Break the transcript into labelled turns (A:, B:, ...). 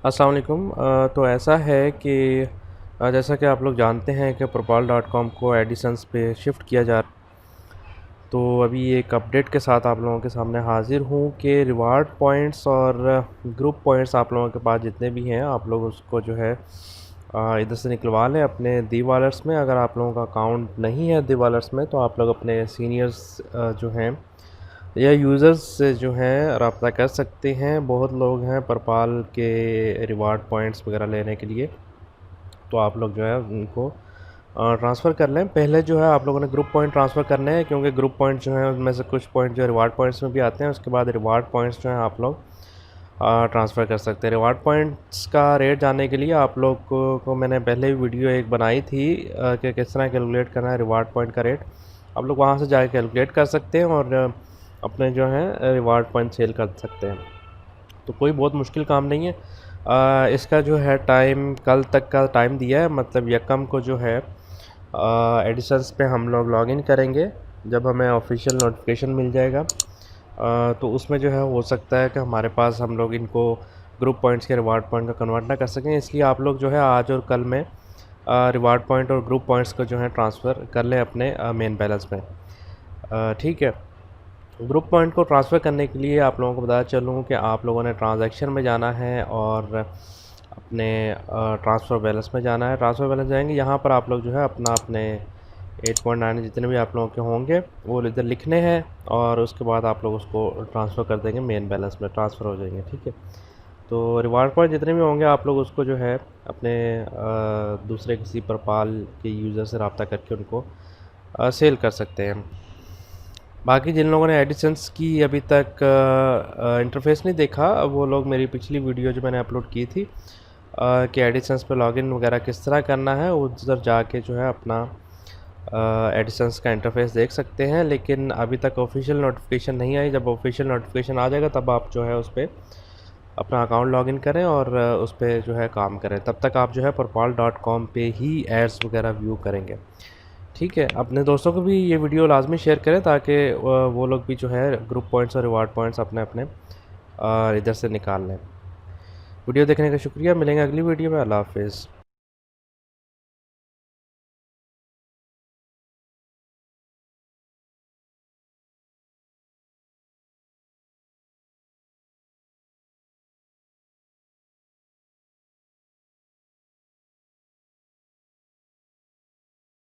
A: अस्सलाम वालेकुम। तो ऐसा है कि जैसा कि आप लोग जानते हैं कि propal.com को एडिसन्स पे शिफ्ट किया जा रहा है। तो अभी एक अपडेट के साथ आप लोगों के सामने हाज़िर हूँ कि रिवार्ड पॉइंट्स और ग्रुप पॉइंट्स आप लोगों के पास जितने भी हैं आप लोग उसको जो है इधर से निकलवा लें अपने दी वॉलेट्स में। अगर आप लोगों का अकाउंट नहीं है दी वॉलेट्स में तो आप लोग अपने सीनियर्स जो हैं या यूज़र्स से जो है रब्ता कर सकते हैं। बहुत लोग हैं परपाल के रिवार्ड पॉइंट्स वगैरह लेने के लिए, तो आप लोग जो है उनको ट्रांसफ़र कर लें। पहले जो है आप लोगों ने ग्रुप पॉइंट ट्रांसफ़र करने हैं, क्योंकि ग्रुप पॉइंट जो है उनमें से कुछ पॉइंट जो है रिवार्ड पॉइंट्स में भी आते हैं। उसके बाद रिवार्ड पॉइंट्स जो हैं आप लोग ट्रांसफ़र कर सकते हैं। रिवार्ड पॉइंट्स का रेट जानने के लिए आप लोग को मैंने पहले भी वीडियो एक बनाई थी कि किस तरह कैलकुलेट करना है रिवार्ड पॉइंट का रेट। आप लोग वहाँ से जाकर कैलकुलेट कर सकते हैं और अपने जो है रिवार्ड पॉइंट सेल कर सकते हैं। तो कोई बहुत मुश्किल काम नहीं है। इसका जो है टाइम कल तक का टाइम दिया है, मतलब यकम को जो है एडिशंस पे हम लोग लॉगिन करेंगे। जब हमें ऑफिशियल नोटिफिकेशन मिल जाएगा तो उसमें जो है हो सकता है कि हमारे पास हम लोग इनको ग्रुप पॉइंट्स के रिवार्ड पॉइंट का कन्वर्ट ना कर सकें। इसलिए आप लोग जो है आज और कल में रिवार्ड पॉइंट और ग्रुप पॉइंट्स को जो है ट्रांसफ़र कर लें अपने मेन बैलेंस में। ठीक है। ग्रुप पॉइंट को ट्रांसफ़र करने के लिए आप लोगों को बताया चलूँ कि आप लोगों ने ट्रांजैक्शन में जाना है और अपने ट्रांसफ़र बैलेंस में जाना है। ट्रांसफ़र बैलेंस जाएंगे, यहाँ पर आप लोग जो है अपने 8.9 जितने भी आप लोगों के होंगे वो इधर लिखने हैं और उसके बाद आप लोग उसको ट्रांसफ़र कर देंगे, मेन बैलेंस में ट्रांसफ़र हो जाएंगे। ठीक है। तो रिवार्ड पॉइंट जितने भी होंगे आप लोग उसको जो है अपने दूसरे किसी परपाल के यूज़र से रब्ता करके उनको सेल कर सकते हैं। बाकी जिन लोगों ने एडिसन्स की अभी तक इंटरफेस नहीं देखा, वो लोग मेरी पिछली वीडियो जो मैंने अपलोड की थी कि एडिसन्स पे लॉगिन वगैरह किस तरह करना है, उधर जाके जो है अपना एडिसन्स का इंटरफेस देख सकते हैं। लेकिन अभी तक ऑफिशियल नोटिफिकेशन नहीं आई। जब ऑफिशियल नोटिफिकेशन आ जाएगा तब आप जो है उस पर अपना अकाउंट लॉगिन करें और उस पर जो है काम करें। तब तक आप जो है परपाल.com पे ही एड्स वगैरह व्यू करेंगे। ठीक है। अपने दोस्तों को भी ये वीडियो लाजमी शेयर करें ताकि वो लोग भी जो है ग्रुप पॉइंट्स और रिवार्ड पॉइंट्स अपने अपने इधर से निकाल लें। वीडियो देखने का शुक्रिया। मिलेंगे अगली वीडियो में। अल्लाह हाफिज़।